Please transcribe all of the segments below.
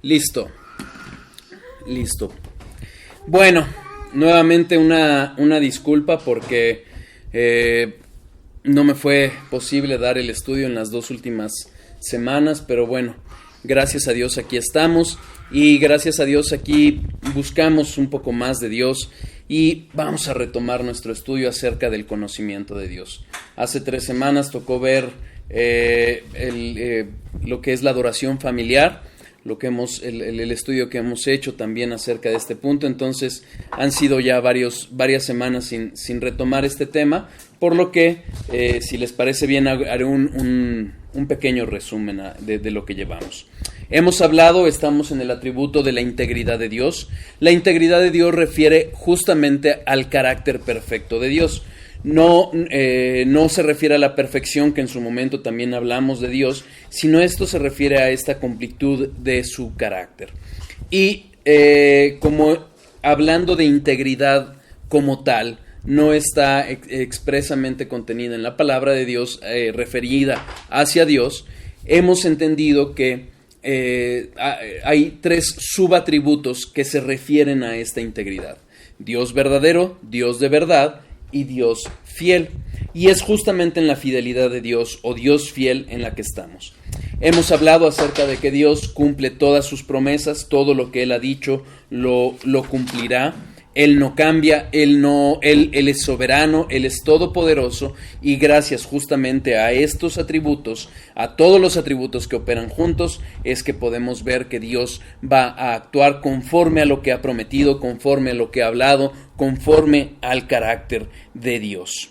Listo. Bueno, nuevamente una disculpa porque no me fue posible dar el estudio en las 2 últimas semanas, pero bueno, gracias a Dios aquí estamos y gracias a Dios aquí buscamos un poco más de Dios y vamos a retomar nuestro estudio acerca del conocimiento de Dios. Hace 3 semanas tocó ver lo que es la adoración familiar, el estudio que hemos hecho también acerca de este punto. Entonces han sido ya varias semanas sin retomar este tema, por lo que si les parece bien haré un pequeño resumen de lo que llevamos. Estamos en el atributo de la integridad de Dios. La integridad de Dios refiere justamente al carácter perfecto de Dios. No se refiere a la perfección, que en su momento también hablamos de Dios, sino esto se refiere a esta completud de su carácter. Y como hablando de integridad como tal, no está expresamente contenida en la palabra de Dios referida hacia Dios, hemos entendido que hay 3 subatributos que se refieren a esta integridad: Dios verdadero, Dios de verdad y Dios fiel. Y es justamente en la fidelidad de Dios o Dios fiel en la que estamos. Hemos hablado acerca de que Dios cumple todas sus promesas, todo lo que Él ha dicho lo cumplirá. Él no cambia, Él es soberano, Él es todopoderoso, y gracias justamente a estos atributos, a todos los atributos que operan juntos, es que podemos ver que Dios va a actuar conforme a lo que ha prometido, conforme a lo que ha hablado, conforme al carácter de Dios.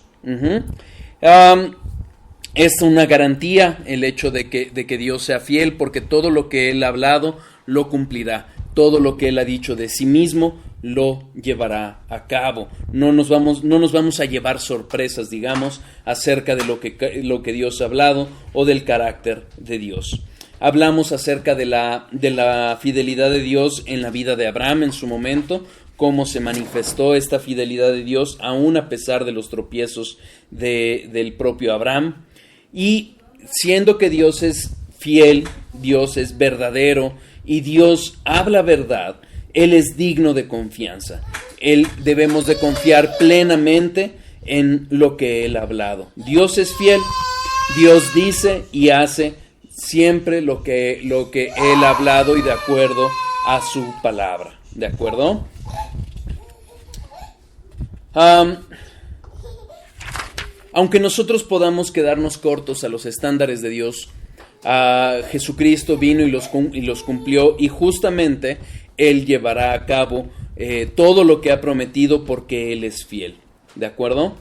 Es una garantía el hecho de que Dios sea fiel, porque todo lo que Él ha hablado lo cumplirá. Todo lo que Él ha dicho de sí mismo lo llevará a cabo. No nos vamos a llevar sorpresas, digamos, acerca de lo que Dios ha hablado o del carácter de Dios. Hablamos acerca de la fidelidad de Dios en la vida de Abraham en su momento, cómo se manifestó esta fidelidad de Dios aún a pesar de los tropiezos del propio Abraham. Y siendo que Dios es fiel, Dios es verdadero y Dios habla verdad, Él es digno de confianza. Debemos de confiar plenamente en lo que Él ha hablado. Dios es fiel, Dios dice y hace siempre lo que Él ha hablado y de acuerdo a su palabra. ¿De acuerdo? Aunque nosotros podamos quedarnos cortos a los estándares de Dios, Jesucristo vino y los cumplió, y justamente Él llevará a cabo todo lo que ha prometido porque Él es fiel. ¿De acuerdo?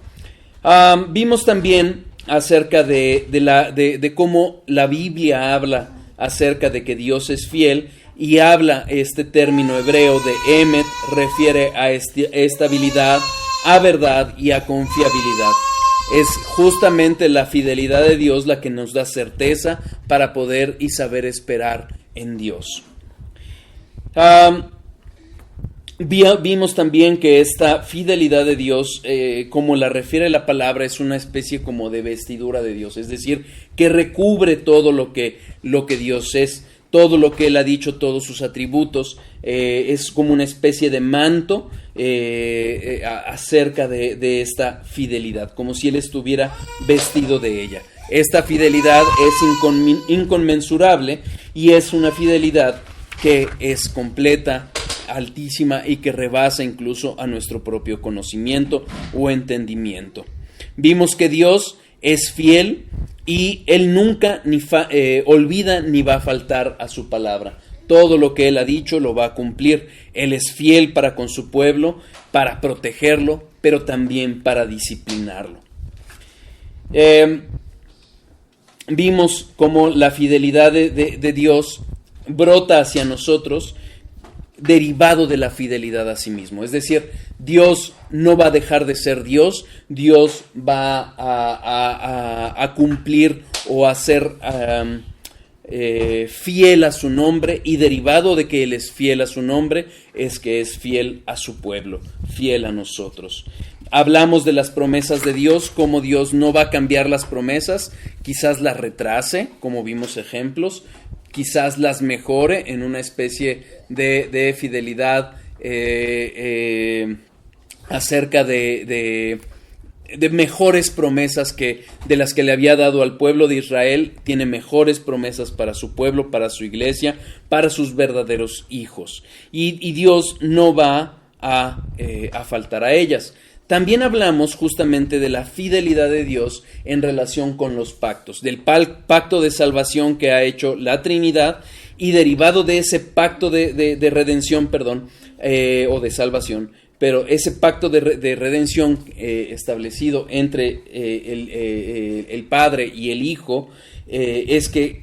Vimos también acerca de cómo la Biblia habla acerca de que Dios es fiel, y habla este término hebreo de emet, refiere a estabilidad, a verdad y a confiabilidad. Es justamente la fidelidad de Dios la que nos da certeza para poder y saber esperar en Dios. Vimos también que esta fidelidad de Dios, como la refiere la palabra, es una especie como de vestidura de Dios, es decir, que recubre todo lo que Dios es, todo lo que Él ha dicho, todos sus atributos, es como una especie de manto acerca de esta fidelidad, como si Él estuviera vestido de ella. Esta fidelidad es inconmensurable y es una fidelidad que es completa, altísima y que rebasa incluso a nuestro propio conocimiento o entendimiento. Vimos que Dios es fiel y Él nunca olvida ni va a faltar a su palabra. Todo lo que Él ha dicho lo va a cumplir. Él es fiel para con su pueblo, para protegerlo, pero también para disciplinarlo. Vimos cómo la fidelidad de Dios brota hacia nosotros derivado de la fidelidad a sí mismo. Es decir, Dios no va a dejar de ser Dios, Dios va a cumplir o a ser fiel a su nombre, y derivado de que Él es fiel a su nombre, es que es fiel a su pueblo, fiel a nosotros. Hablamos de las promesas de Dios, cómo Dios no va a cambiar las promesas, quizás las retrase, como vimos ejemplos, quizás las mejore en una especie de fidelidad acerca de mejores promesas de las que le había dado al pueblo de Israel. Tiene mejores promesas para su pueblo, para su iglesia, para sus verdaderos hijos. Y Dios no va a faltar a ellas. También hablamos justamente de la fidelidad de Dios en relación con los pactos, del pacto de salvación que ha hecho la Trinidad, y derivado de ese pacto de redención, o de salvación, pero ese pacto de redención establecido entre el Padre y el Hijo, es que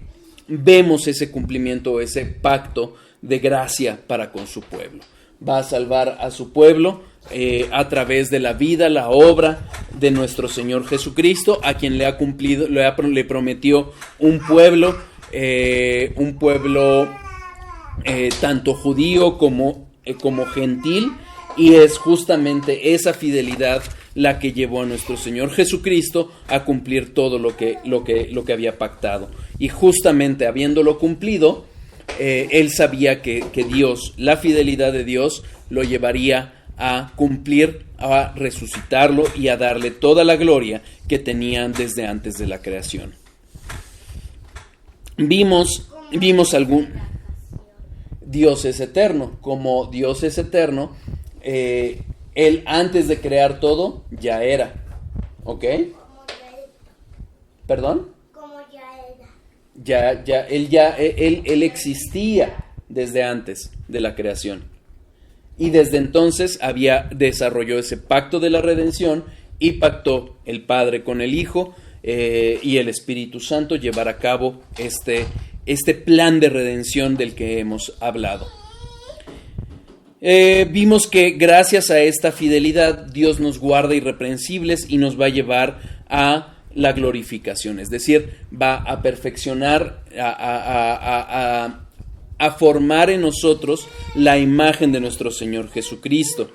vemos ese cumplimiento, ese pacto de gracia para con su pueblo. Va a salvar a su pueblo a través de la vida, la obra de nuestro Señor Jesucristo, a quien le prometió un pueblo tanto judío como gentil, y es justamente esa fidelidad la que llevó a nuestro Señor Jesucristo a cumplir todo lo que había pactado. Y justamente habiéndolo cumplido, él sabía que Dios, la fidelidad de Dios, lo llevaría a cumplir, a resucitarlo y a darle toda la gloria que tenían desde antes de la creación. Vimos Dios es eterno. Como Dios es eterno, Él antes de crear todo ya era. ¿Ok? ¿Perdón? Como ya era. Él existía desde antes de la creación. Y desde entonces desarrolló ese pacto de la redención, y pactó el Padre con el Hijo y el Espíritu Santo llevar a cabo este plan de redención del que hemos hablado. Vimos que gracias a esta fidelidad Dios nos guarda irreprensibles y nos va a llevar a la glorificación, es decir, va a perfeccionar, a formar en nosotros la imagen de nuestro Señor Jesucristo.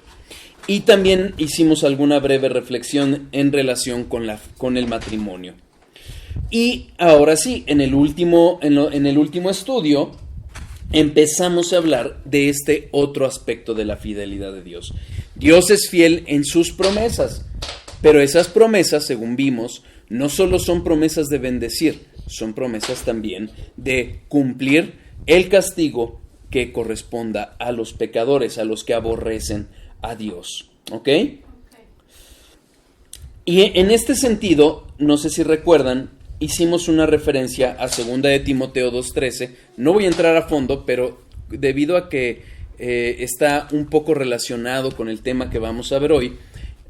Y también hicimos alguna breve reflexión en relación con el matrimonio. Y ahora sí, en el último estudio empezamos a hablar de este otro aspecto de la fidelidad de Dios. Dios es fiel en sus promesas, pero esas promesas, según vimos, no solo son promesas de bendecir, son promesas también de cumplir el castigo que corresponda a los pecadores, a los que aborrecen a Dios. ¿Ok? Y en este sentido, no sé si recuerdan, hicimos una referencia a 2 de Timoteo 2:13. No voy a entrar a fondo, pero debido a que está un poco relacionado con el tema que vamos a ver hoy,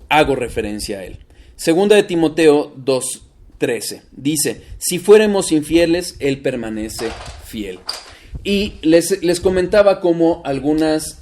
hago referencia a él. 2 de Timoteo 2:13 dice: si fuéramos infieles, Él permanece fiel. Y les comentaba cómo algunas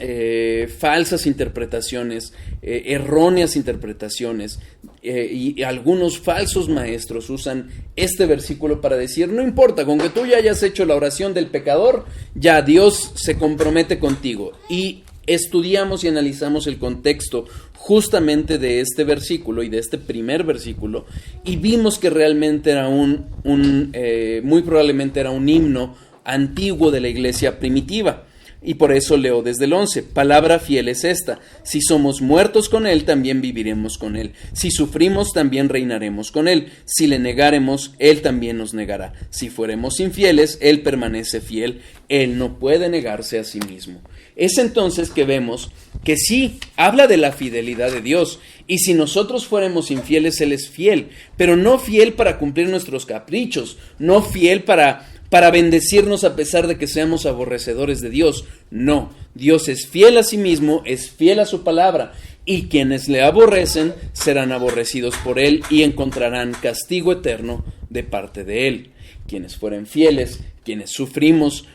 falsas interpretaciones, erróneas interpretaciones, y algunos falsos maestros usan este versículo para decir: no importa, con que tú ya hayas hecho la oración del pecador, ya Dios se compromete contigo. Y estudiamos y analizamos el contexto justamente de este versículo y de este primer versículo, y vimos que realmente era muy probablemente era un himno antiguo de la iglesia primitiva. Y por eso leo desde el 11. Palabra fiel es esta: si somos muertos con Él, también viviremos con Él. Si sufrimos, también reinaremos con Él. Si le negaremos, Él también nos negará. Si fuéramos infieles, Él permanece fiel. Él no puede negarse a sí mismo. Es entonces que vemos que sí, habla de la fidelidad de Dios. Y si nosotros fuéramos infieles, Él es fiel. Pero no fiel para cumplir nuestros caprichos. No fiel para bendecirnos a pesar de que seamos aborrecedores de Dios. No, Dios es fiel a sí mismo, es fiel a su palabra, y quienes le aborrecen serán aborrecidos por Él y encontrarán castigo eterno de parte de Él. Quienes fueren fieles, quienes sufrimos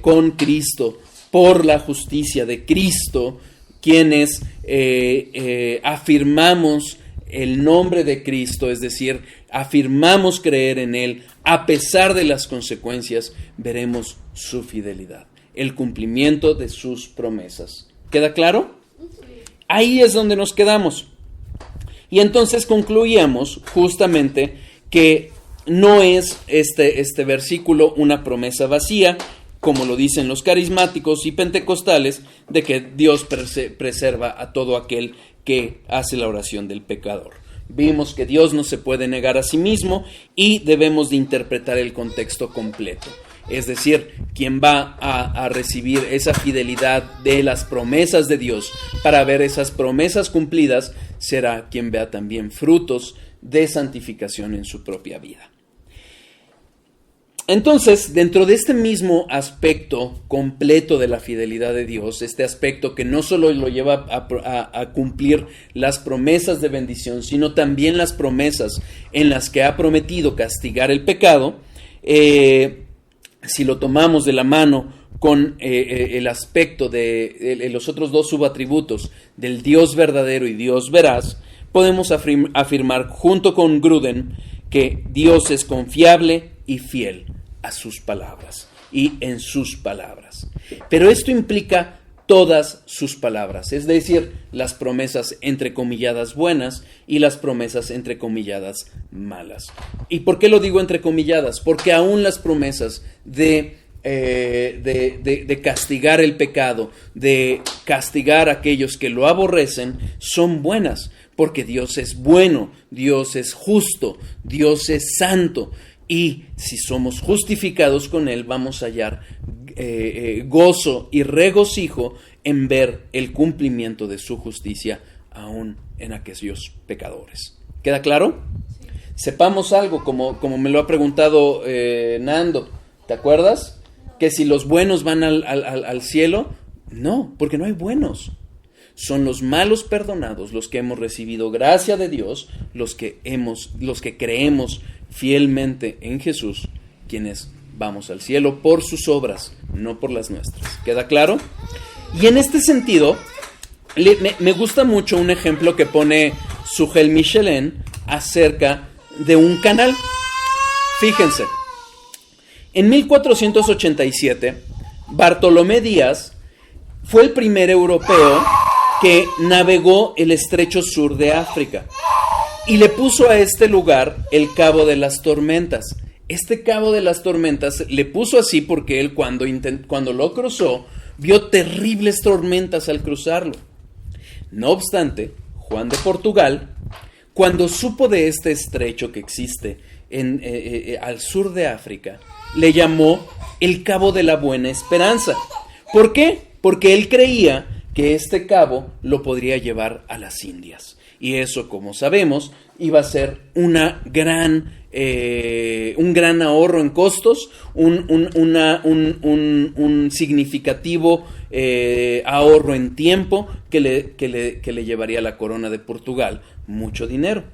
con Cristo por la justicia de Cristo, quienes afirmamos el nombre de Cristo, es decir, afirmamos creer en Él, a pesar de las consecuencias, veremos su fidelidad, el cumplimiento de sus promesas. ¿Queda claro? Ahí es donde nos quedamos. Y entonces concluíamos justamente que no es este versículo una promesa vacía, como lo dicen los carismáticos y pentecostales, de que Dios preserva a todo aquel que hace la oración del pecador. Vimos que Dios no se puede negar a sí mismo y debemos de interpretar el contexto completo. Es decir, quien va a recibir esa fidelidad de las promesas de Dios para ver esas promesas cumplidas será quien vea también frutos de santificación en su propia vida. Entonces, dentro de este mismo aspecto completo de la fidelidad de Dios, este aspecto que no solo lo lleva a cumplir las promesas de bendición, sino también las promesas en las que ha prometido castigar el pecado, si lo tomamos de la mano con el aspecto de los otros dos subatributos del Dios verdadero y Dios veraz, podemos afirmar junto con Gruden que Dios es confiable y fiel a sus palabras y en sus palabras. Pero esto implica todas sus palabras, es decir, las promesas entrecomilladas buenas y las promesas entrecomilladas malas. ¿Y por qué lo digo entrecomilladas? Porque aún las promesas de castigar el pecado, de castigar a aquellos que lo aborrecen, son buenas, porque Dios es bueno, Dios es justo, Dios es santo, y si somos justificados con Él, vamos a hallar gozo y regocijo en ver el cumplimiento de su justicia aún en aquellos pecadores. ¿Queda claro? Sí. Sepamos algo, como me lo ha preguntado Nando, ¿te acuerdas? Que si los buenos van al cielo, no, porque no hay buenos. Son los malos perdonados, los que hemos recibido gracia de Dios, los que creemos fielmente en Jesús, quienes vamos al cielo por sus obras, no por las nuestras. ¿Queda claro? Y en este sentido, me gusta mucho un ejemplo que pone Sujel Michelin acerca de un canal. Fíjense, en 1487, Bartolomé Díaz fue el primer europeo que navegó el estrecho sur de África y le puso a este lugar el Cabo de las Tormentas. Este Cabo de las Tormentas le puso así porque él cuando lo cruzó vio terribles tormentas al cruzarlo. No obstante, Juan de Portugal, cuando supo de este estrecho que existe al sur de África, le llamó el Cabo de la Buena Esperanza. ¿Por qué? Porque él creía que este cabo lo podría llevar a las Indias. Y eso, como sabemos, iba a ser un gran ahorro en costos, un significativo ahorro en tiempo que le llevaría a la corona de Portugal mucho dinero.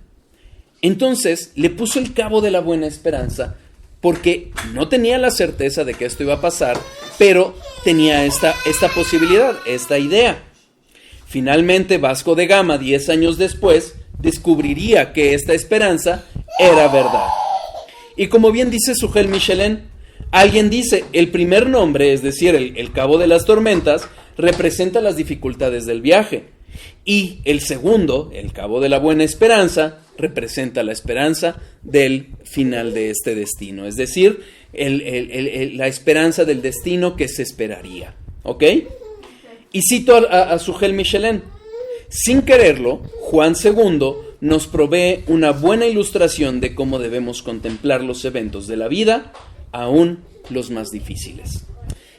Entonces, le puso el Cabo de la Buena Esperanza porque no tenía la certeza de que esto iba a pasar, pero tenía esta posibilidad, esta idea. Finalmente, Vasco de Gama, 10 años después, descubriría que esta esperanza era verdad. Y como bien dice Sujel Michelin, alguien dice, el primer nombre, es decir, el Cabo de las Tormentas, representa las dificultades del viaje. Y el segundo, el Cabo de la Buena Esperanza, representa la esperanza del final de este destino. Es decir, la esperanza del destino que se esperaría. ¿Ok? Y cito a Sujel Michelin. Sin quererlo, Juan II nos provee una buena ilustración de cómo debemos contemplar los eventos de la vida, aún los más difíciles.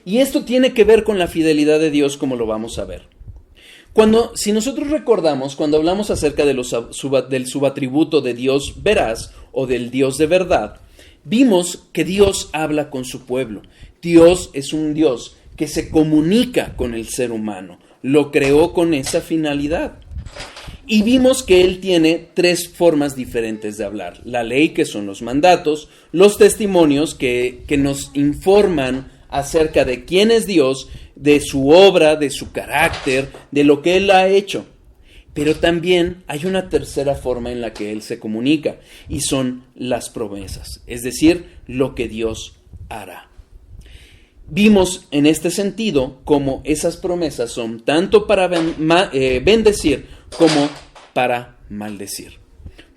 Y esto tiene que ver con la fidelidad de Dios, como lo vamos a ver. Si nosotros recordamos, cuando hablamos acerca del subatributo de Dios veraz o del Dios de verdad, vimos que Dios habla con su pueblo. Dios es un Dios que se comunica con el ser humano. Lo creó con esa finalidad. Y vimos que Él tiene 3 formas diferentes de hablar. La ley, que son los mandatos, los testimonios que nos informan acerca de quién es Dios, de su obra, de su carácter, de lo que Él ha hecho. Pero también hay una tercera forma en la que Él se comunica, y son las promesas, es decir, lo que Dios hará. Vimos en este sentido cómo esas promesas son tanto para bendecir como para maldecir.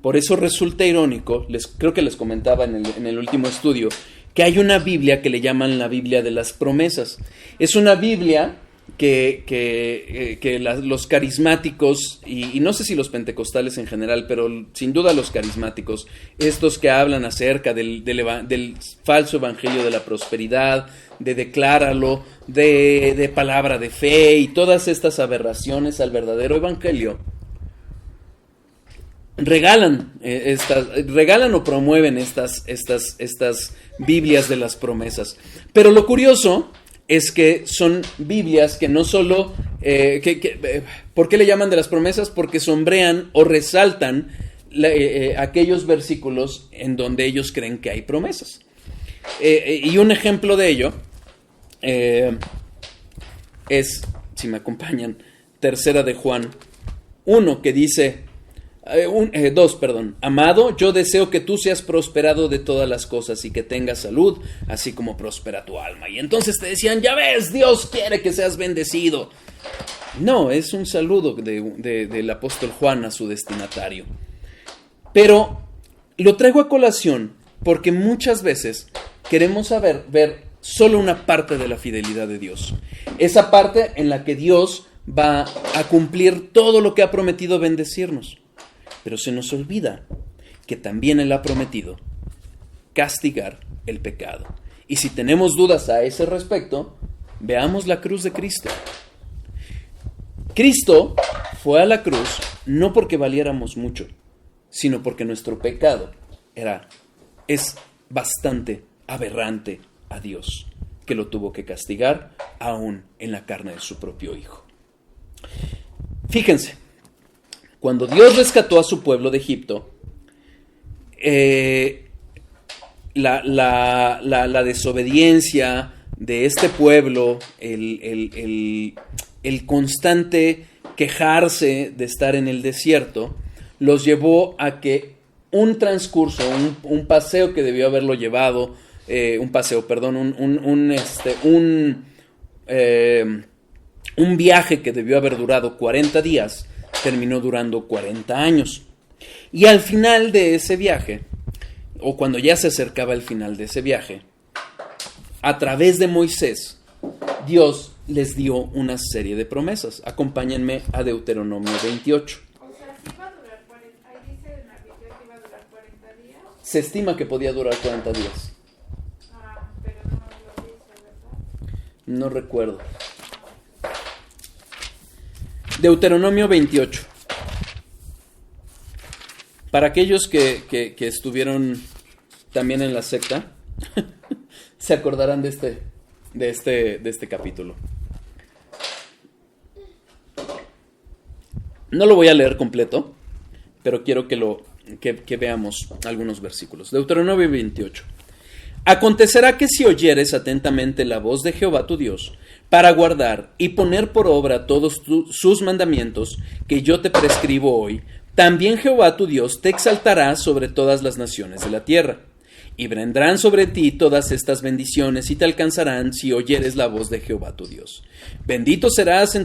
Por eso resulta irónico, creo que les comentaba en el último estudio, que hay una Biblia que le llaman la Biblia de las promesas. Es una Biblia que los carismáticos, y no sé si los pentecostales en general, pero sin duda los carismáticos, estos que hablan acerca del falso evangelio de la prosperidad, de decláralo, de palabra de fe y todas estas aberraciones al verdadero evangelio, regalan o promueven estas Biblias de las promesas. Pero lo curioso es que son Biblias que no solo... ¿por qué le llaman de las promesas? Porque sombrean o resaltan aquellos versículos en donde ellos creen que hay promesas. Y un ejemplo de ello es, si me acompañan, Tercera de Juan 1, que dice... 2, amado, yo deseo que tú seas prosperado de todas las cosas y que tengas salud, así como prospera tu alma. Y entonces te decían, ya ves, Dios quiere que seas bendecido. No, es un saludo del apóstol Juan a su destinatario. Pero lo traigo a colación porque muchas veces queremos ver solo una parte de la fidelidad de Dios. Esa parte en la que Dios va a cumplir todo lo que ha prometido bendecirnos. Pero se nos olvida que también Él ha prometido castigar el pecado. Y si tenemos dudas a ese respecto, veamos la cruz de Cristo. Cristo fue a la cruz no porque valiéramos mucho, sino porque nuestro pecado es bastante aberrante a Dios, que lo tuvo que castigar aún en la carne de su propio Hijo. Fíjense. Cuando Dios rescató a su pueblo de Egipto, la desobediencia de este pueblo, el constante quejarse de estar en el desierto, los llevó a que un transcurso, un paseo que debió haberlo llevado, un viaje que debió haber durado 40 días, terminó durando 40 años. Y al final de ese viaje, o cuando ya se acercaba el final de ese viaje, a través de Moisés, Dios les dio una serie de promesas. Acompáñenme a Deuteronomio 28. O sea, ¿sí va a durar 40? Ahí dice en la Biblia que iba a durar 40 días. Se estima que podía durar 40 días. Pero no lo dice, ¿verdad? No recuerdo. Deuteronomio 28. Para aquellos que estuvieron también en la secta, se acordarán de este capítulo. No lo voy a leer completo, pero quiero que veamos algunos versículos. Deuteronomio 28. Acontecerá que si oyeres atentamente la voz de Jehová tu Dios, para guardar y poner por obra todos sus mandamientos que yo te prescribo hoy, también Jehová tu Dios te exaltará sobre todas las naciones de la tierra. Y vendrán sobre ti todas estas bendiciones y te alcanzarán si oyeres la voz de Jehová tu Dios. Bendito serás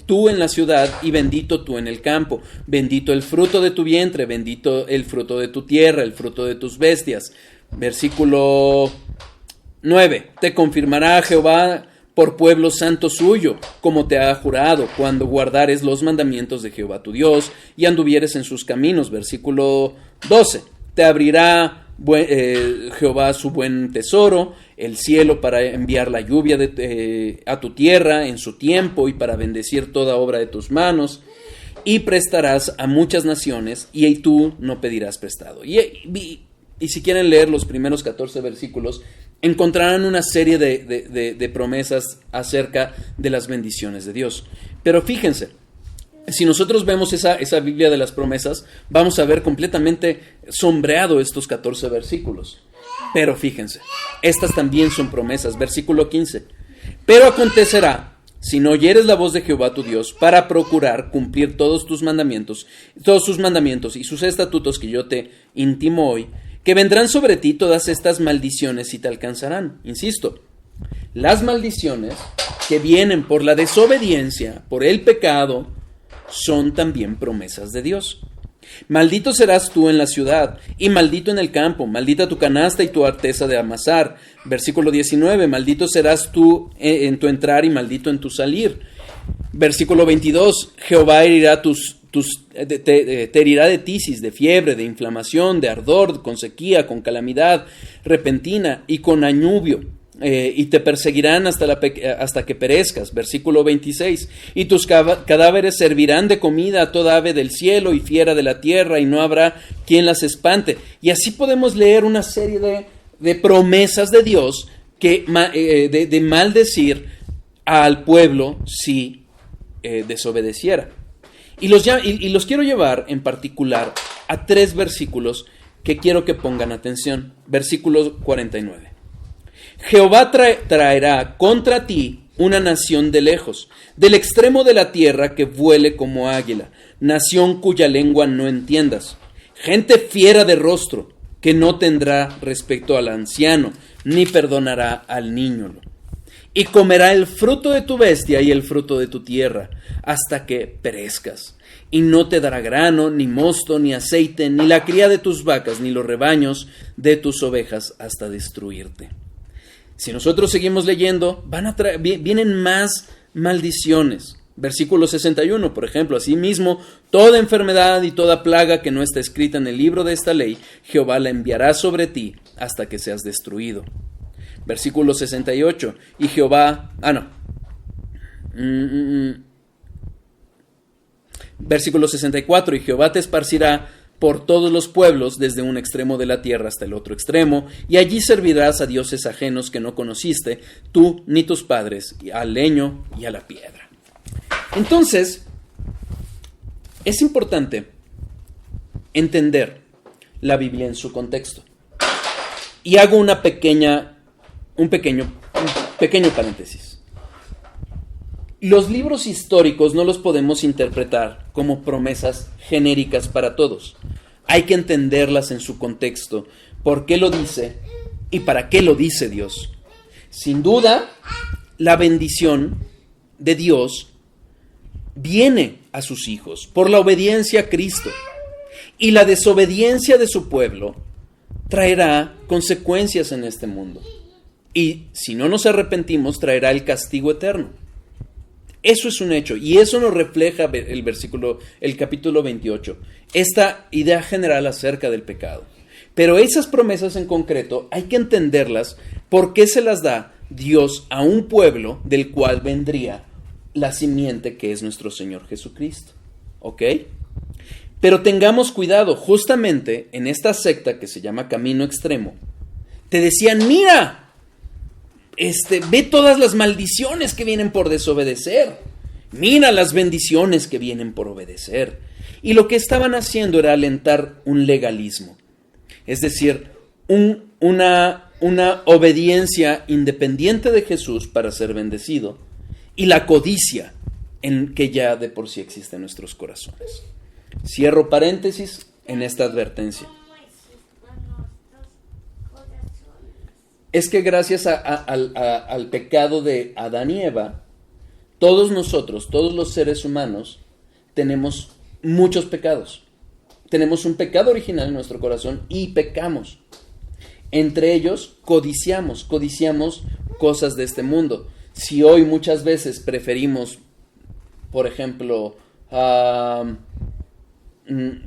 tú en la ciudad y bendito tú en el campo. Bendito el fruto de tu vientre, bendito el fruto de tu tierra, el fruto de tus bestias. Versículo 9. Te confirmará Jehová por pueblo santo suyo, como te ha jurado, cuando guardares los mandamientos de Jehová tu Dios y anduvieres en sus caminos. Versículo 12. Te abrirá Jehová su buen tesoro, el cielo para enviar la lluvia a tu tierra en su tiempo y para bendecir toda obra de tus manos, y prestarás a muchas naciones y tú no pedirás prestado. Y si quieren leer los primeros 14 versículos, encontrarán una serie de promesas acerca de las bendiciones de Dios. Pero fíjense, si nosotros vemos esa Biblia de las promesas, vamos a ver completamente sombreado estos 14 versículos. Pero fíjense, estas también son promesas. Versículo 15. Pero acontecerá, si no oyeres la voz de Jehová tu Dios, para procurar cumplir todos sus mandamientos y sus estatutos que yo te intimo hoy, que vendrán sobre ti todas estas maldiciones y te alcanzarán. Insisto, las maldiciones que vienen por la desobediencia, por el pecado, son también promesas de Dios. Maldito serás tú en la ciudad, y maldito en el campo, maldita tu canasta y tu arteza de amasar. Versículo 19, maldito serás tú en tu entrar y maldito en tu salir. Versículo 22, Jehová herirá te herirá de tisis, de fiebre, de inflamación, de ardor, con sequía, con calamidad repentina y con añubio. Y te perseguirán hasta que perezcas. Versículo 26. Y tus cadáveres servirán de comida a toda ave del cielo y fiera de la tierra, y no habrá quien las espante. Y así podemos leer una serie de promesas de Dios de maldecir al pueblo si desobedeciera. Y los quiero llevar en particular a 3 versículos que quiero que pongan atención. Versículo 49. Jehová traerá contra ti una nación de lejos, del extremo de la tierra, que vuele como águila, nación cuya lengua no entiendas, gente fiera de rostro, que no tendrá respecto al anciano, ni perdonará al niño. Y comerá el fruto de tu bestia y el fruto de tu tierra, hasta que perezcas. Y no te dará grano, ni mosto, ni aceite, ni la cría de tus vacas, ni los rebaños de tus ovejas, hasta destruirte. Si nosotros seguimos leyendo, vienen más maldiciones. Versículo 61, por ejemplo, asimismo, toda enfermedad y toda plaga que no está escrita en el libro de esta ley, Jehová la enviará sobre ti hasta que seas destruido. Versículo 68, y Jehová... Versículo 64, y Jehová te esparcirá por todos los pueblos, desde un extremo de la tierra hasta el otro extremo, y allí servirás a dioses ajenos que no conociste, tú ni tus padres, y al leño y a la piedra. Entonces, es importante entender la Biblia en su contexto. Y hago un pequeño paréntesis. Los libros históricos no los podemos interpretar como promesas genéricas para todos. Hay que entenderlas en su contexto, por qué lo dice y para qué lo dice Dios. Sin duda, la bendición de Dios viene a sus hijos por la obediencia a Cristo, y la desobediencia de su pueblo traerá consecuencias en este mundo. Y si no nos arrepentimos, traerá el castigo eterno. Eso es un hecho, y eso nos refleja el capítulo 28, esta idea general acerca del pecado. Pero esas promesas en concreto hay que entenderlas porque se las da Dios a un pueblo del cual vendría la simiente que es nuestro Señor Jesucristo. ¿Ok? Pero tengamos cuidado, justamente en esta secta que se llama Camino Extremo, te decían, mira, ve todas las maldiciones que vienen por desobedecer. Mira las bendiciones que vienen por obedecer. Y lo que estaban haciendo era alentar un legalismo. Es decir, una obediencia independiente de Jesús para ser bendecido. Y la codicia en que ya de por sí existe en nuestros corazones. Cierro paréntesis en esta advertencia. Es que gracias al pecado de Adán y Eva, todos nosotros, todos los seres humanos, tenemos muchos pecados. Tenemos un pecado original en nuestro corazón y pecamos. Entre ellos, codiciamos cosas de este mundo. Si hoy muchas veces preferimos, por ejemplo,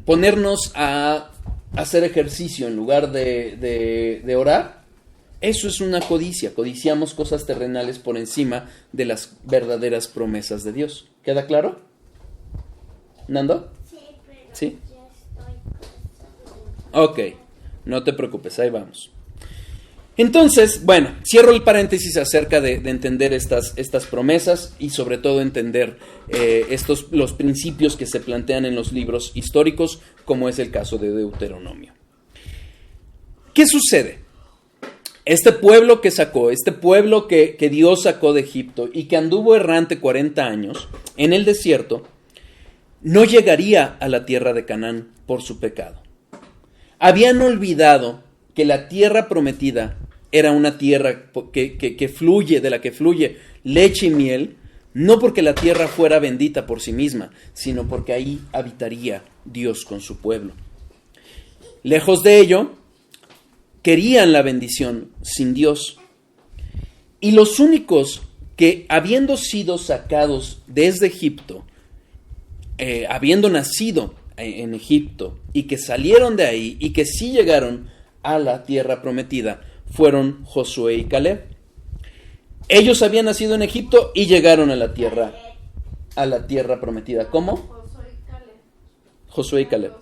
ponernos a hacer ejercicio en lugar de orar, eso es una codicia. Codiciamos cosas terrenales por encima de las verdaderas promesas de Dios. ¿Queda claro? ¿Nando? Sí, pero ¿Sí? ya estoy pensando. Ok, no te preocupes, ahí vamos. Entonces, bueno, cierro el paréntesis acerca de entender estas promesas y sobre todo entender los principios que se plantean en los libros históricos, como es el caso de Deuteronomio. ¿Qué sucede? Este pueblo que Dios sacó de Egipto y que anduvo errante 40 años en el desierto, no llegaría a la tierra de Canaán por su pecado. Habían olvidado que la tierra prometida era una tierra que fluye, de la que fluye leche y miel, no porque la tierra fuera bendita por sí misma, sino porque ahí habitaría Dios con su pueblo. Lejos de ello, querían la bendición sin Dios. Y los únicos que, habiendo sido sacados desde Egipto, habiendo nacido en Egipto, y que salieron de ahí, y que sí llegaron a la tierra prometida, fueron Josué y Caleb. Ellos habían nacido en Egipto y llegaron a la tierra prometida. ¿Cómo? Josué y Caleb.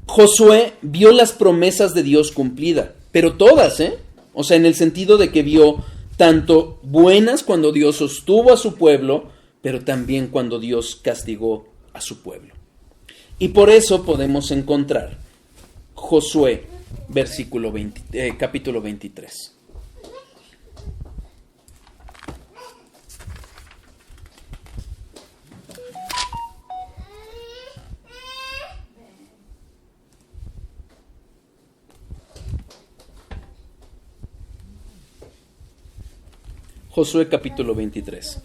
Josué vio las promesas de Dios cumplidas, pero todas, o sea, en el sentido de que vio tanto buenas cuando Dios sostuvo a su pueblo, pero también cuando Dios castigó a su pueblo. Y por eso podemos encontrar Josué, capítulo 23. Josué capítulo 23.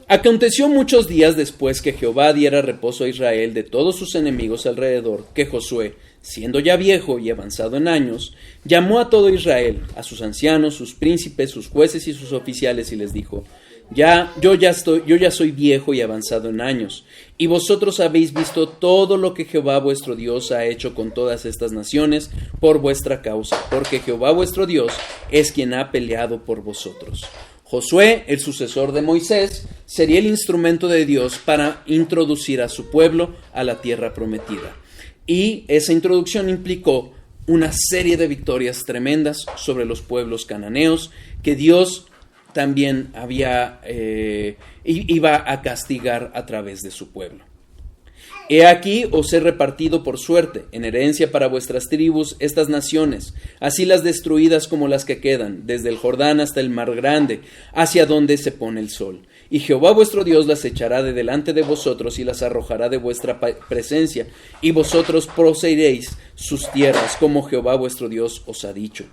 Aconteció muchos días después que Jehová diera reposo a Israel de todos sus enemigos alrededor, que Josué, siendo ya viejo y avanzado en años, llamó a todo Israel, a sus ancianos, sus príncipes, sus jueces y sus oficiales, y les dijo: yo ya soy viejo y avanzado en años, y vosotros habéis visto todo lo que Jehová vuestro Dios ha hecho con todas estas naciones por vuestra causa, porque Jehová vuestro Dios es quien ha peleado por vosotros. Josué, el sucesor de Moisés, sería el instrumento de Dios para introducir a su pueblo a la tierra prometida. Y esa introducción implicó una serie de victorias tremendas sobre los pueblos cananeos que Dios también iba a castigar a través de su pueblo. He aquí os he repartido por suerte, en herencia para vuestras tribus, estas naciones, así las destruidas como las que quedan, desde el Jordán hasta el mar grande, hacia donde se pone el sol. Y Jehová vuestro Dios las echará de delante de vosotros y las arrojará de vuestra presencia, y vosotros poseeréis sus tierras, como Jehová vuestro Dios os ha dicho.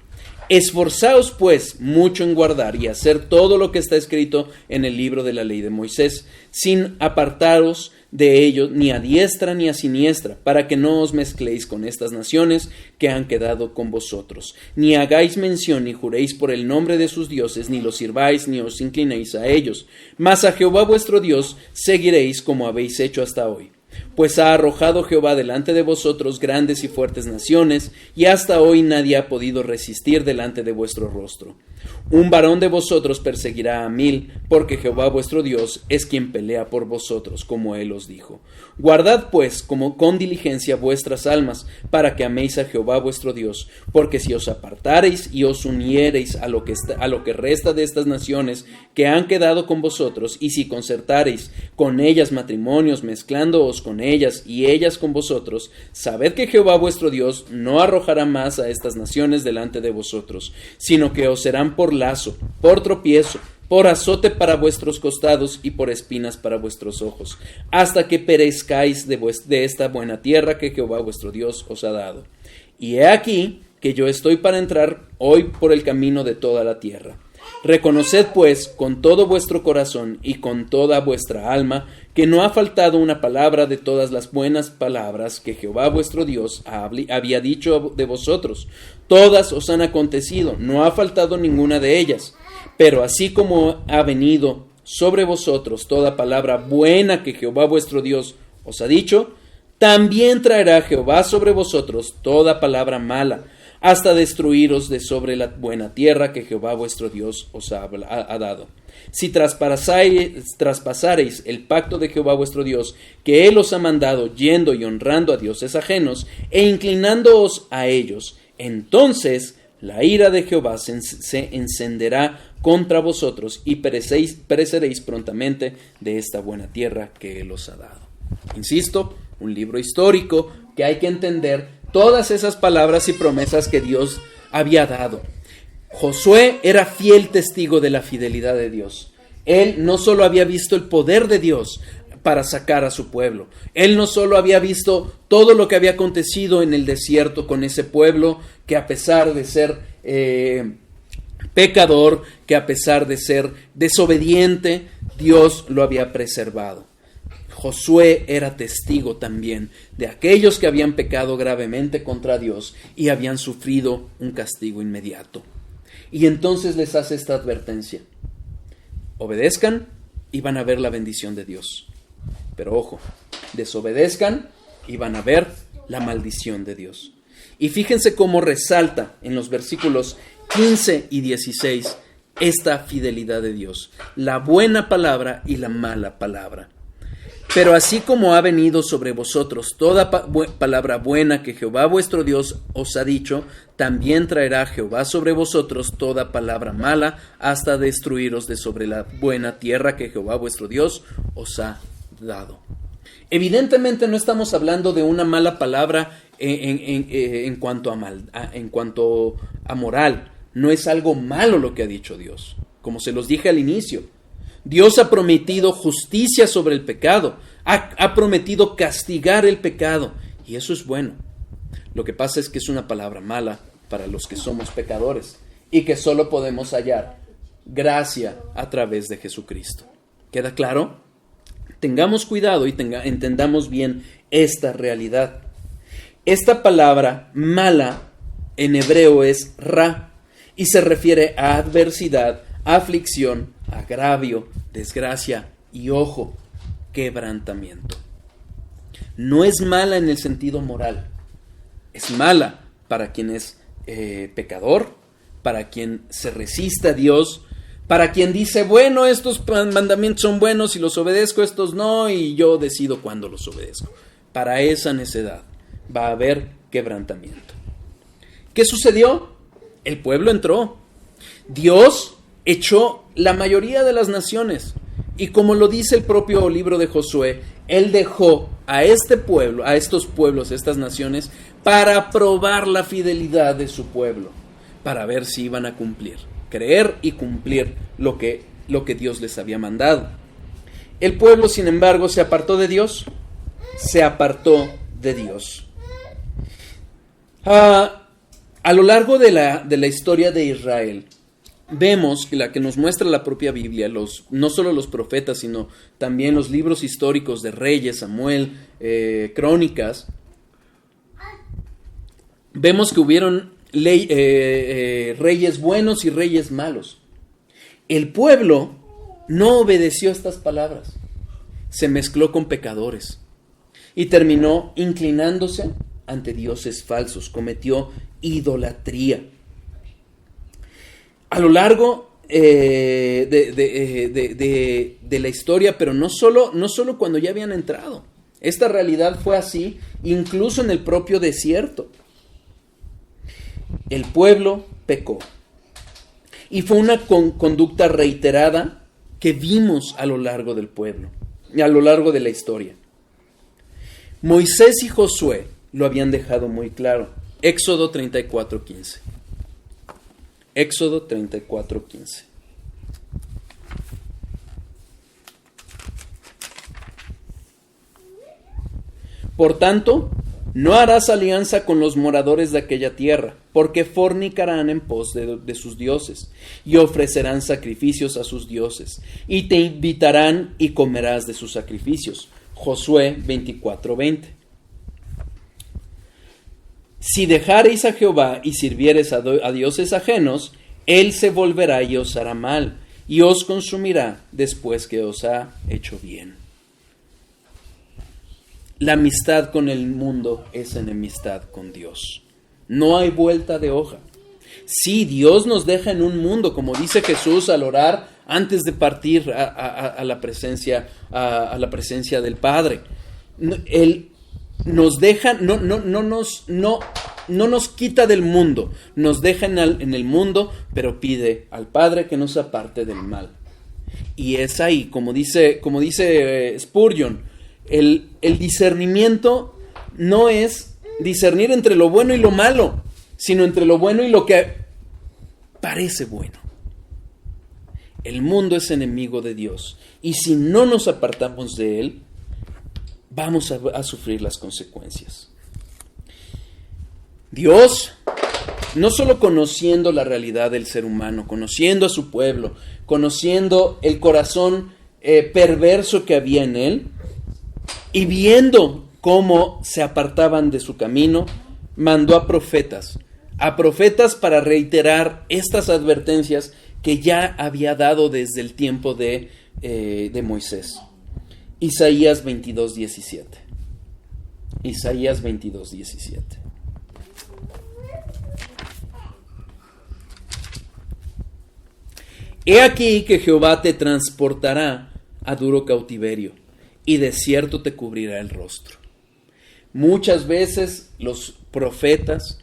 Esforzaos pues mucho en guardar y hacer todo lo que está escrito en el libro de la ley de Moisés, sin apartaros de ello ni a diestra ni a siniestra, para que no os mezcléis con estas naciones que han quedado con vosotros, ni hagáis mención ni juréis por el nombre de sus dioses, ni los sirváis ni os inclinéis a ellos, mas a Jehová vuestro Dios seguiréis como habéis hecho hasta hoy. Pues ha arrojado Jehová delante de vosotros grandes y fuertes naciones, y hasta hoy nadie ha podido resistir delante de vuestro rostro. Un varón de vosotros perseguirá a 1000, porque Jehová vuestro Dios es quien pelea por vosotros, como él os dijo. Guardad pues con diligencia vuestras almas, para que améis a Jehová vuestro Dios, porque si os apartareis y os uniereis a lo que resta de estas naciones que han quedado con vosotros, y si concertareis con ellas matrimonios, mezclándoos con ellas y ellas con vosotros, sabed que Jehová vuestro Dios no arrojará más a estas naciones delante de vosotros, sino que os serán por lazo, por tropiezo, por azote para vuestros costados y por espinas para vuestros ojos, hasta que perezcáis de esta buena tierra que Jehová vuestro Dios os ha dado. Y he aquí que yo estoy para entrar hoy por el camino de toda la tierra. Reconoced pues con todo vuestro corazón y con toda vuestra alma que no ha faltado una palabra de todas las buenas palabras que Jehová vuestro Dios había dicho de vosotros. Todas os han acontecido, no ha faltado ninguna de ellas. Pero así como ha venido sobre vosotros toda palabra buena que Jehová vuestro Dios os ha dicho, también traerá Jehová sobre vosotros toda palabra mala, hasta destruiros de sobre la buena tierra que Jehová vuestro Dios os ha dado. Si traspasareis el pacto de Jehová vuestro Dios, que él os ha mandado, yendo y honrando a dioses ajenos, e inclinándoos a ellos, entonces la ira de Jehová se encenderá contra vosotros, y pereceréis prontamente de esta buena tierra que él os ha dado. Insisto, un libro histórico que hay que entender todas esas palabras y promesas que Dios había dado. Josué era fiel testigo de la fidelidad de Dios. Él no solo había visto el poder de Dios para sacar a su pueblo, él no solo había visto todo lo que había acontecido en el desierto con ese pueblo que, a pesar de ser pecador, que a pesar de ser desobediente, Dios lo había preservado. Josué era testigo también de aquellos que habían pecado gravemente contra Dios y habían sufrido un castigo inmediato. Y entonces les hace esta advertencia: obedezcan y van a ver la bendición de Dios. Pero ojo, desobedezcan y van a ver la maldición de Dios. Y fíjense cómo resalta en los versículos 15 y 16 esta fidelidad de Dios, la buena palabra y la mala palabra. Pero así como ha venido sobre vosotros toda palabra buena que Jehová vuestro Dios os ha dicho, también traerá Jehová sobre vosotros toda palabra mala, hasta destruiros de sobre la buena tierra que Jehová vuestro Dios os ha dado. Evidentemente no estamos hablando de una mala palabra en cuanto a moral. No es algo malo lo que ha dicho Dios. Como se los dije al inicio, Dios ha prometido justicia sobre el pecado, ha prometido castigar el pecado, y eso es bueno. Lo que pasa es que es una palabra mala para los que somos pecadores y que solo podemos hallar gracia a través de Jesucristo. ¿Queda claro? Tengamos cuidado y entendamos bien esta realidad. Esta palabra mala en hebreo es ra y se refiere a adversidad, aflicción, agravio, desgracia y, ojo, quebrantamiento. No es mala en el sentido moral, es mala para quien es pecador, para quien se resiste a Dios, para quien dice, bueno, estos mandamientos son buenos y los obedezco, estos no, y yo decido cuándo los obedezco. Para esa necedad va a haber quebrantamiento. ¿Qué sucedió? El pueblo entró. Dios echó la mayoría de las naciones. Y como lo dice el propio libro de Josué, Él dejó a este pueblo, a estos pueblos, a estas naciones, para probar la fidelidad de su pueblo, para ver si iban a cumplir, creer y cumplir lo que Dios les había mandado. El pueblo, sin embargo, se apartó de Dios. Se apartó de Dios. A lo largo de la historia de Israel, vemos que la que nos muestra la propia Biblia, no solo los profetas, sino también los libros históricos de Reyes, Samuel, Crónicas, vemos que hubieron reyes buenos y reyes malos. El pueblo no obedeció estas palabras, se mezcló con pecadores y terminó inclinándose ante dioses falsos, cometió idolatría. A lo largo de la historia, pero no solo cuando ya habían entrado. Esta realidad fue así incluso en el propio desierto. El pueblo pecó. Y fue una conducta reiterada que vimos a lo largo del pueblo, a lo largo de la historia. Moisés y Josué lo habían dejado muy claro. Éxodo 34:15. Éxodo 34:15. Por tanto, no harás alianza con los moradores de aquella tierra, porque fornicarán en pos de sus dioses, y ofrecerán sacrificios a sus dioses, y te invitarán y comerás de sus sacrificios. Josué 24:20. Si dejareis a Jehová y sirviereis a dioses ajenos, Él se volverá y os hará mal, y os consumirá después que os ha hecho bien. La amistad con el mundo es enemistad con Dios. No hay vuelta de hoja. Sí, Dios nos deja en un mundo, como dice Jesús al orar antes de partir a la presencia del Padre. Él nos deja, no nos quita del mundo, nos deja en el mundo, pero pide al Padre que nos aparte del mal. Y es ahí, como dice Spurgeon, el discernimiento no es discernir entre lo bueno y lo malo, sino entre lo bueno y lo que parece bueno. El mundo es enemigo de Dios, y si no nos apartamos de él, vamos a sufrir las consecuencias. Dios, no solo conociendo la realidad del ser humano, conociendo a su pueblo, conociendo el corazón perverso que había en él, Y viendo cómo se apartaban de su camino, mandó a profetas para reiterar estas advertencias que ya había dado desde el tiempo de Moisés. Isaías 22:17. Isaías 22:17. He aquí que Jehová te transportará a duro cautiverio, y de cierto te cubrirá el rostro. Muchas veces los profetas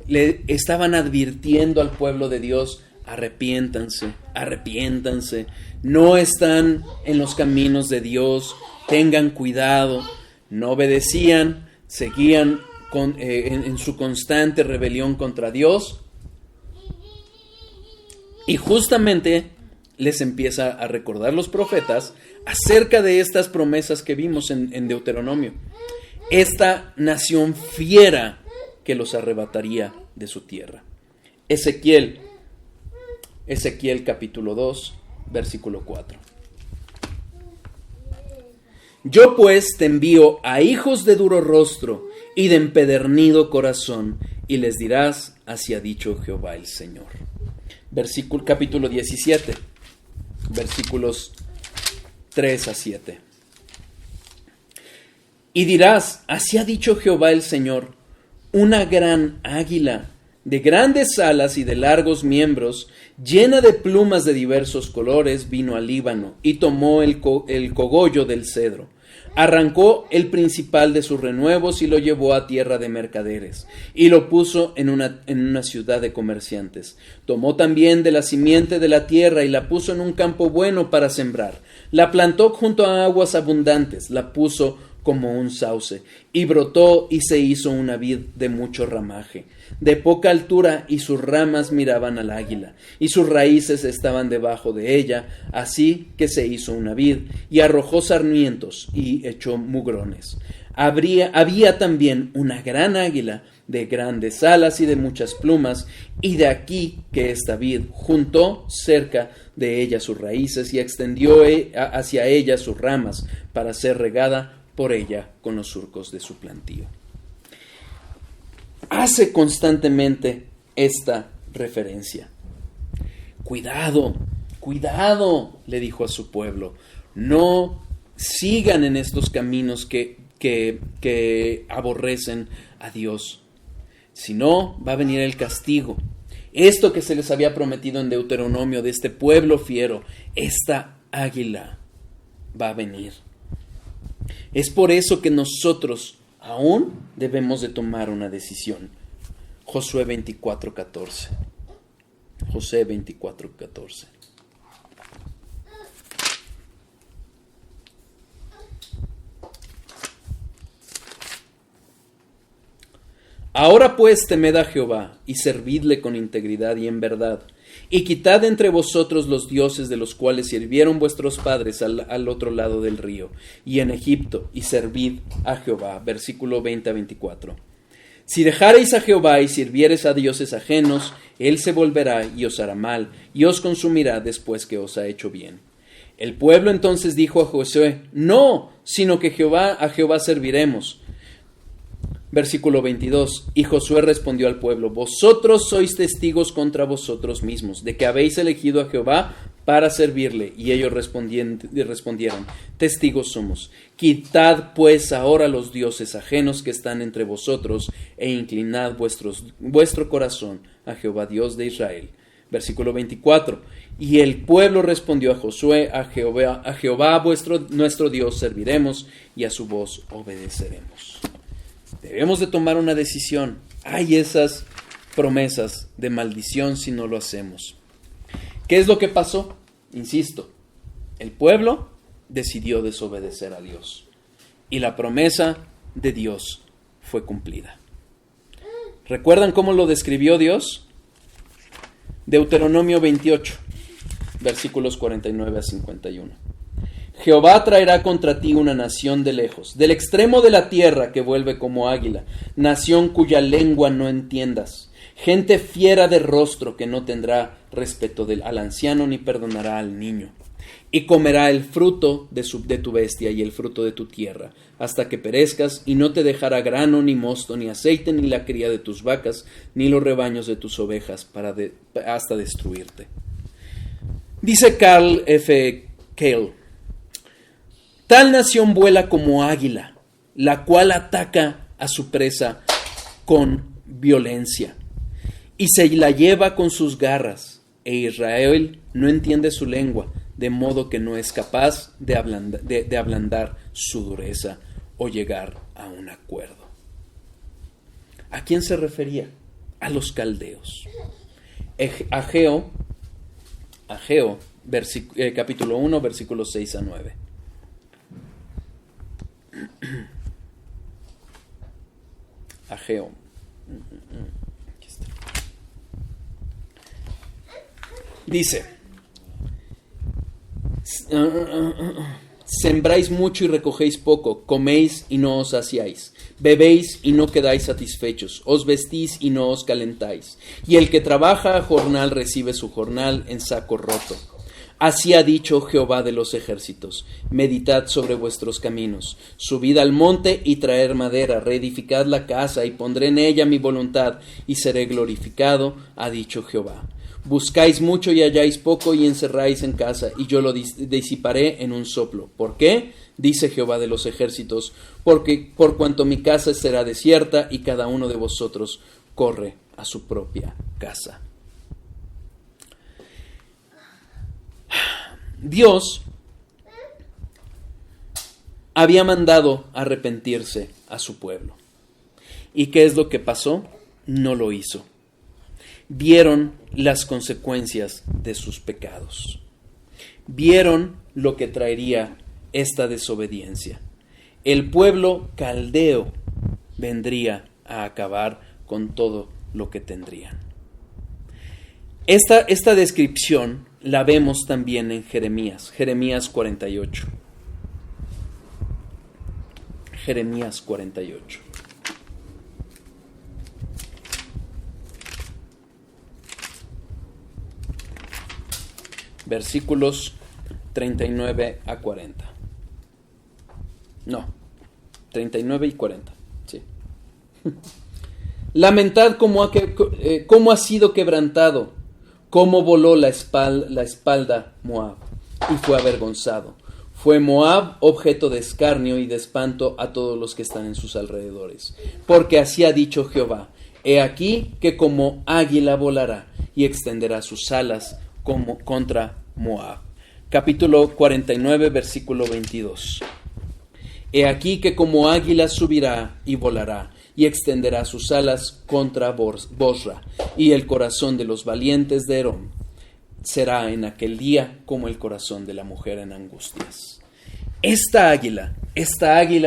le estaban advirtiendo al pueblo de Dios: arrepiéntanse, arrepiéntanse, no están en los caminos de Dios, tengan cuidado. No obedecían, seguían en su constante rebelión contra Dios, y justamente les empieza a recordar los profetas acerca de estas promesas que vimos en Deuteronomio. Esta nación fiera que los arrebataría de su tierra. Ezequiel capítulo 2, versículo 4. Yo pues te envío a hijos de duro rostro y de empedernido corazón, y les dirás: así ha dicho Jehová el Señor. Capítulo 17, versículos 3 a 7. Y dirás: así ha dicho Jehová el Señor, una gran águila, de grandes alas y de largos miembros, llena de plumas de diversos colores, vino al Líbano y tomó el cogollo del cedro. Arrancó el principal de sus renuevos y lo llevó a tierra de mercaderes, y lo puso en una ciudad de comerciantes. Tomó también de la simiente de la tierra y la puso en un campo bueno para sembrar. La plantó junto a aguas abundantes, la puso como un sauce, y brotó y se hizo una vid de mucho ramaje, de poca altura, y sus ramas miraban al águila, y sus raíces estaban debajo de ella, así que se hizo una vid, y arrojó sarmientos, y echó mugrones. Había también una gran águila, de grandes alas y de muchas plumas, y de aquí que esta vid juntó cerca de ella sus raíces, y extendió hacia ella sus ramas, para ser regada por ella con los surcos de su plantío. Hace constantemente esta referencia. Cuidado, cuidado, le dijo a su pueblo, no sigan en estos caminos que aborrecen a Dios, si no va a venir el castigo. Esto que se les había prometido en Deuteronomio de este pueblo fiero, esta águila va a venir. Es por eso que nosotros aún debemos de tomar una decisión. Josué 24:14. Josué 24:14. Ahora pues temed a Jehová y servidle con integridad y en verdad, y quitad entre vosotros los dioses de los cuales sirvieron vuestros padres al otro lado del río y en Egipto, y servid a Jehová. Versículo 20 a 24. Si dejareis a Jehová y sirviereis a dioses ajenos, él se volverá y os hará mal, y os consumirá después que os ha hecho bien. El pueblo entonces dijo a Josué: no, sino que a Jehová serviremos. Versículo 22. Y Josué respondió al pueblo: vosotros sois testigos contra vosotros mismos, de que habéis elegido a Jehová para servirle. Y ellos respondieron: testigos somos. Quitad pues ahora los dioses ajenos que están entre vosotros, e inclinad vuestro corazón a Jehová Dios de Israel. Versículo 24. Y el pueblo respondió a Josué: a Jehová nuestro Dios serviremos, y a su voz obedeceremos. Debemos de tomar una decisión. Hay esas promesas de maldición si no lo hacemos. ¿Qué es lo que pasó? Insisto, el pueblo decidió desobedecer a Dios y la promesa de Dios fue cumplida. ¿Recuerdan cómo lo describió Dios? Deuteronomio 28, versículos 49 a 51. Jehová traerá contra ti una nación de lejos, del extremo de la tierra que vuelve como águila, nación cuya lengua no entiendas, gente fiera de rostro que no tendrá respeto al anciano ni perdonará al niño. y comerá el fruto de tu bestia y el fruto de tu tierra, hasta que perezcas, y no te dejará grano, ni mosto, ni aceite, ni la cría de tus vacas, ni los rebaños de tus ovejas, hasta destruirte. Dice Carl F. Cale: tal nación vuela como águila, la cual ataca a su presa con violencia, y se la lleva con sus garras, e Israel no entiende su lengua, de modo que no es capaz de ablandar su dureza o llegar a un acuerdo. ¿A quién se refería? A los caldeos. Ageo, capítulo 1, versículos 6 a 9. Ageo. Aquí está. Dice: sembráis mucho y recogéis poco, coméis y no os saciáis, bebéis y no quedáis satisfechos, os vestís y no os calentáis, y el que trabaja a jornal recibe su jornal en saco roto. Así ha dicho Jehová de los ejércitos: meditad sobre vuestros caminos, subid al monte y traer madera, reedificad la casa y pondré en ella mi voluntad y seré glorificado, ha dicho Jehová. Buscáis mucho y halláis poco y encerráis en casa, y yo lo disiparé en un soplo. ¿Por qué? Dice Jehová de los ejércitos: porque por cuanto mi casa será desierta y cada uno de vosotros corre a su propia casa. Dios había mandado arrepentirse a su pueblo. ¿Y qué es lo que pasó? No lo hizo. Vieron las consecuencias de sus pecados. Vieron lo que traería esta desobediencia. El pueblo caldeo vendría a acabar con todo lo que tendrían. Esta descripción la vemos también en Jeremías 48. Jeremías 48. Versículos 39 a 40. No, 39 y 40, sí. Lamentad cómo ha sido quebrantado, cómo voló la espalda Moab, y fue avergonzado. Fue Moab objeto de escarnio y de espanto a todos los que están en sus alrededores. Porque así ha dicho Jehová: he aquí que como águila volará y extenderá sus alas como contra Moab. Capítulo 49, versículo 22. He aquí que como águila subirá y volará y extenderá sus alas contra Bosra, y el corazón de los valientes de Herón será en aquel día como el corazón de la mujer en angustias. Esta águila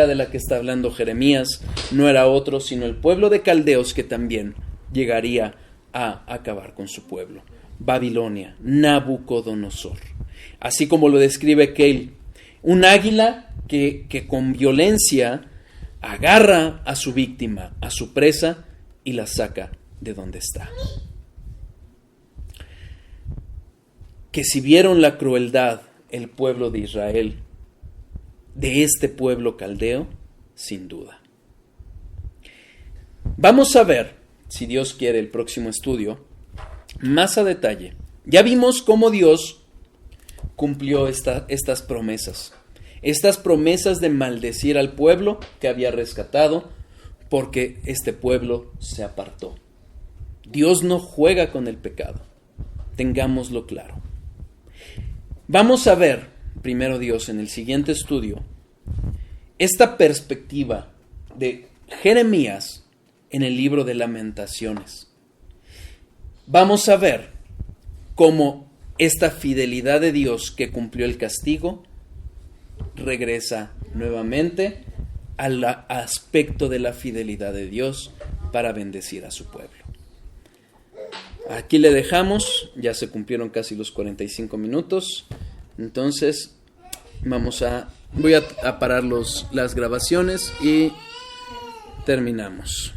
de la que está hablando Jeremías, no era otro sino el pueblo de caldeos, que también llegaría a acabar con su pueblo. Babilonia, Nabucodonosor. Así como lo describe Cale, un águila que con violencia agarra a su víctima, a su presa, y la saca de donde está. Que si vieron la crueldad el pueblo de Israel, de este pueblo caldeo, sin duda. Vamos a ver, si Dios quiere, el próximo estudio, más a detalle. Ya vimos cómo Dios cumplió estas promesas. Estas promesas de maldecir al pueblo que había rescatado, porque este pueblo se apartó. Dios no juega con el pecado. Tengámoslo claro. Vamos a ver, primero Dios, en el siguiente estudio, esta perspectiva de Jeremías en el libro de Lamentaciones. Vamos a ver cómo esta fidelidad de Dios que cumplió el castigo regresa nuevamente al aspecto de la fidelidad de Dios para bendecir a su pueblo. Aquí le dejamos, ya se cumplieron casi los 45 minutos, entonces voy a parar las grabaciones y terminamos.